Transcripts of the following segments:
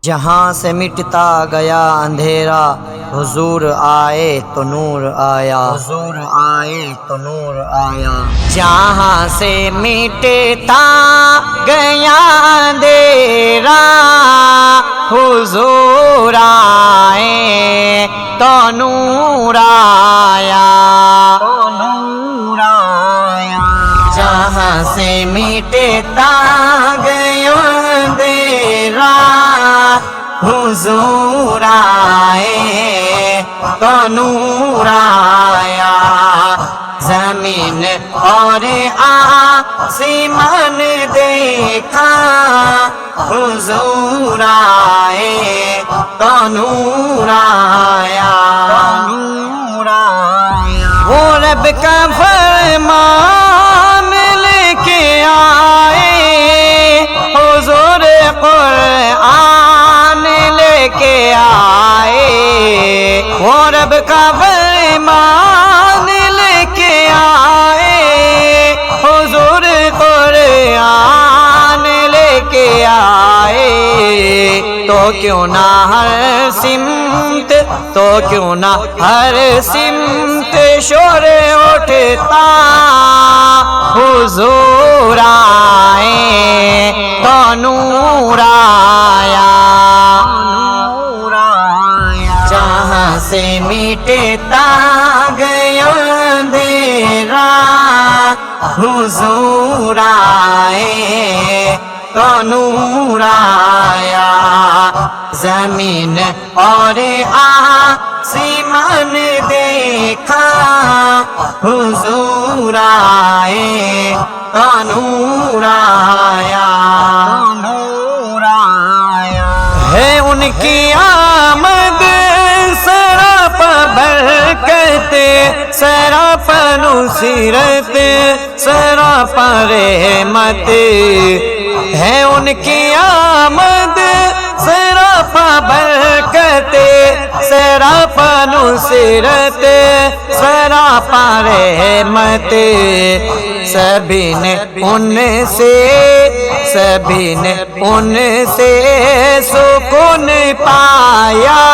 جہاں سے مٹتا گیا اندھیرا، حضور آئے تو نور آیا، حضور آئے تو نور آیا۔ جہاں سے مٹتا گیا اندھیرا، حضور آئے تو نور آیا، تو نور آیا۔ جہاں سے مٹتا گیا اندھیرا، حضور آئے تو نور آیا۔ زمین اور آسمان دیکھا، حضور آئے تو نور آیا، نور آیا۔ وہ رب کا فرمان لے کے آئے، حضور قرآن لے کے آئے۔ وہ رب کا فرمان لے کے آئے، حضور قرآن لے کے آئے۔ تو کیوں نہ ہر سمت، تو کیوں نہ ہر سمت شور اٹھتا، حضور آئے تو نور آیا، نور آیا۔ جہاں سے مٹتا گیا اندھیرا، حضور آئے تو نور آیا۔ زمین اور آسمان دیکھا، حضور آئے تو نور آیا، نور آیا۔ ہے ان کی آمد سراپا برکت، سراپا نصرت، سراپا رحمت۔ ہے ان کی آمد سراپا برکت، سراپا نصرت، سراپا رحمت۔ سبھی نے ان سے، سبھی نے ان سے سکون پایا،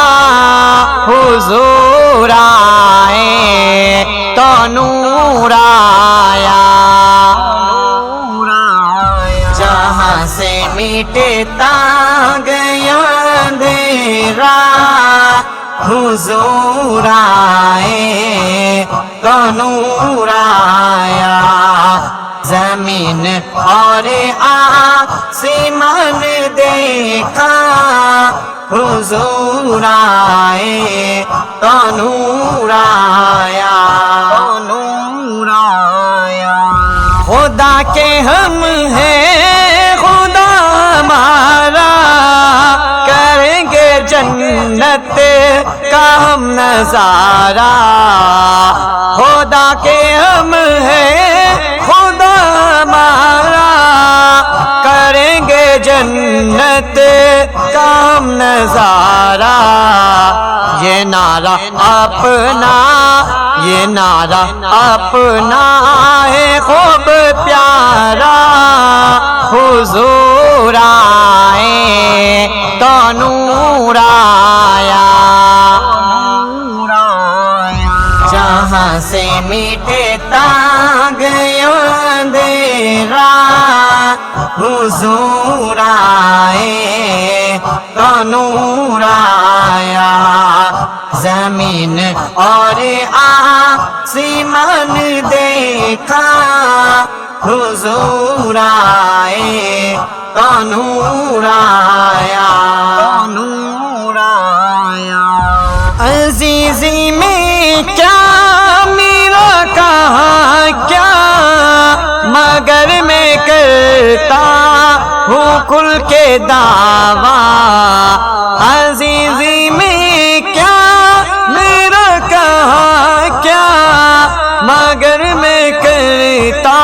حضور آئے تو نور آیا، نور آیا۔ جہاں سے مٹتا گیا اندھیرا، حضور آئے تو نور آیا۔ زمین اور آسمان دیکھا، حضور آئے تو نور آیا، تو نور آیا۔ خدا کے ہم ہیں، خدا ہمارا، کریں گے جنت کا ہم نظارہ۔ خدا کے ہم ہیں، خدا ہمارا، کریں گے جنت کا ہم نظارہ۔ یہ نعرہ اپنا، یہ نعرہ اپنا ہے خوب پیارا، حضور آئے تو نور آیا، نور آیا۔ جہاں سے مٹتا گیا اندھیرا، حضور آئے تو نور آیا۔ زمین اور آسمان دیکھا، حضور آئے تو نور آیا، نور آیا۔ عزیزی میں کیا میرا کہاں کیا، مگر میں کرتا ہوں کھل کے دعویٰ۔ عزیزی میں کیا میرا کہاں کیا، مگر میں کرتا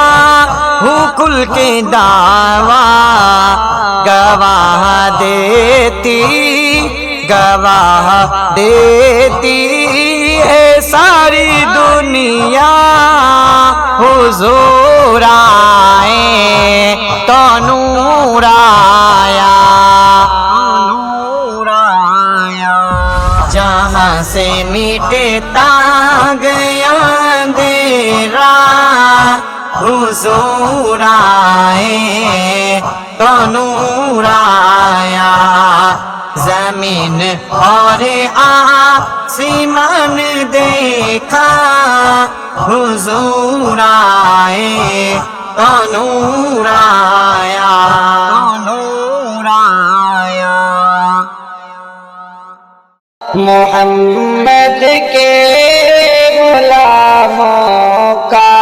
ہوں کھل کے دعویٰ۔ گواہ دیتی، گواہ دیتی ہے ساری دنیا، حضور آئے تو نور آیا، سے مٹتا گیا اندھیرا حضور آئے تو نور آیا زمین اور آسمان دیکھا حضور آئے تو نور آیا نور آیا محمد کے غلاموں کا